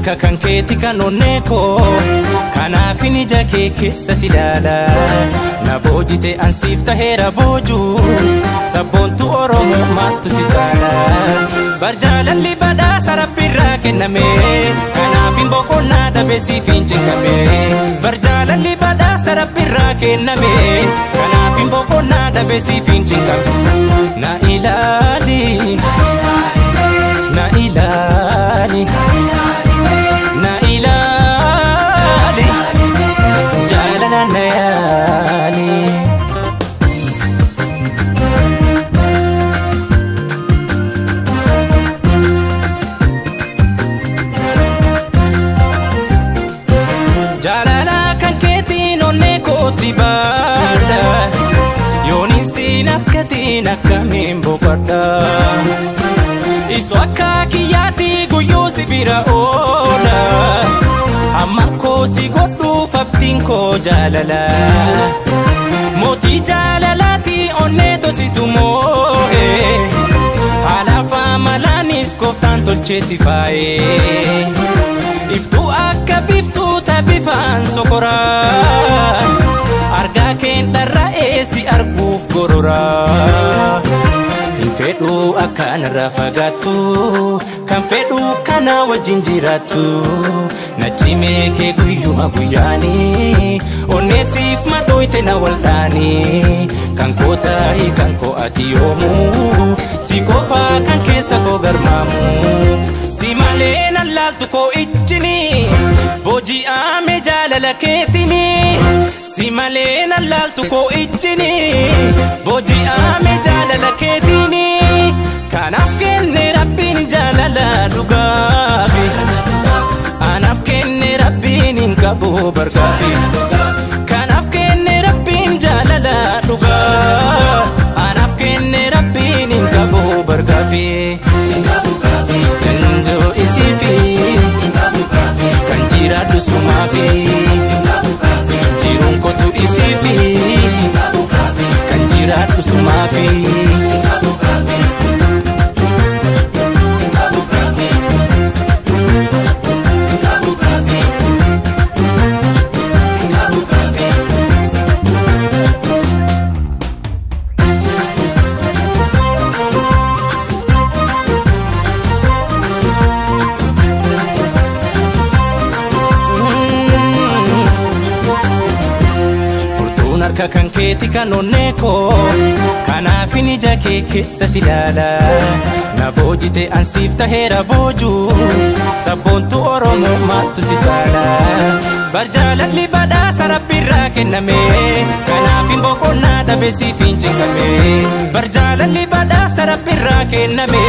harka kan keeti kan onnee koo kanaaf ija kee keessa si ilaala na boojite ansiif taheera boojuu sabboontu Oromoo maaltu si caala barjaalalli badhaasa Rabbiirraa kenname kanaaf hin boqonnaa dabeesiif hin cinkame barjaalalli badhaasa Rabbiirraa kenname kanaaf hin boqonnaa dabeesiif hin cinkame na ilaali na ilaali na ilaali jaalala na yaali jaalala kan keetiin onnee kootti baadha yooniin siin akkatiin akkamiin boqodha isu akka kiyyaatti guyyuu si bira oola amma koo si godhuuf abdiin koo jaalala mootii jaalalaati onnee tositu moo'e haalaaf amalaanis kooftaan tolchee si faayee iftuu akka biftuu tabbifaan sokoraa argaa keen dharra'ee si arguuf gororaa hin fedhu akkaan irraa fagaattu kan fedhu kana wajjin jiraattu na cimee kee guyyuma guyyaanii onneesiif madooyte na waldhaanii kan koo ta'i kan koo ati yoomuu si qofaa kan keessa koo garmaamu si malee nan laaltu koo ijjini booji'aame jaalala keetini si malee nan laaltu koo ijjini booji'aame jaalala keetini kanaaf kenne Rabbiin jaalala dhugaafi anaaf kenne Rabbiin hin qabu bargaafi kanaaf kenne Rabbiin jaalala dhugaa anaaf kenne Rabbiin hin qabu bargaafi janjoo isiifi kan jiraadhu sumaafi jiruun kootu isiifi kan jiraadhu sumaafi harka kan keeti kan onnee koo kanaaf ija kee keessa si ilaala na boojite ansiif taheera boojuu sabboontu Oromoo maaltu si caala barjaalalli badhaasa Rabbiirraa kenname kanaaf hin boqonnaa dabeesiif hin cinkame barjaalalli badhaasa Rabbiirraa kenname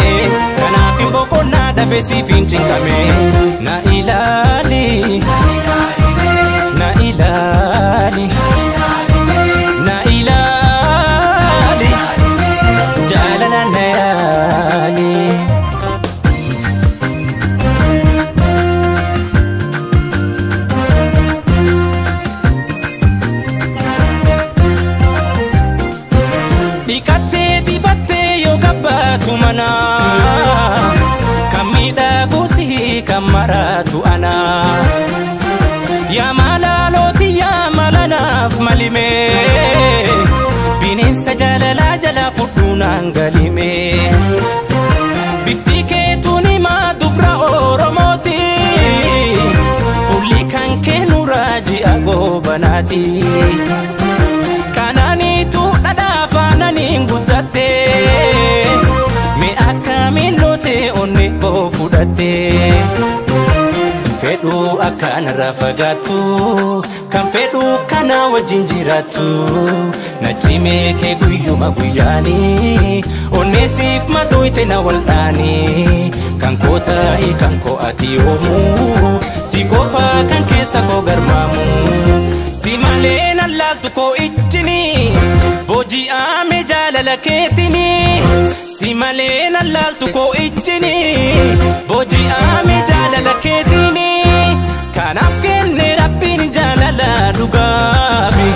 kanaaf hin boqonnaa dabeesiif hin cinkame na ilaali na ilaali na ilaali jaalala na yaali dhiqattee dibattee yoo gabbaatu mana kan miidhagu si kan maraatu ana yaa malaalooti yaa malanaaf malimee bineensa jaalalaa jalaa fudhuunaan galimee bifti keetuun himaa dubra Oromooti fulli kan kennu raaji'a goobanaati kanaaniitu dhadhaa faananiin guddattee mee akkamiin lootee onnee koo fudhattee fedhu akkaan irraa fagaattu kan fedhu kana wajjin jiraattu na cimee kee guyyuma guyyaanii onneesiif madooyte na waldhaanii kan koo ta'i kan koo ati yoomuu si qofaa kan keessa koo garmaamu si malee nan laaltu koo ijjini booji'aame jaalala keetini si malee nan laaltu koo ijjini booji'aame jaalala keetini kanaaf kenne Rabbiin jaalala dhugaafi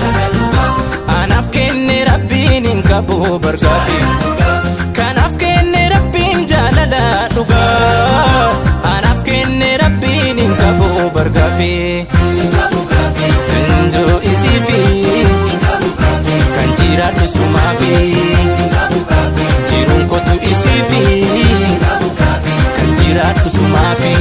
anaaf kenne Rabbiin hin qabu bargaafi kanaaf kenne Rabbiin jaalala dhugaa anaaf kenne Rabbiin hin bargaafi tindoo isiifi kan jiraadhu sumaafi jiruun kootu isiifi kan jiraadhu sumaafi.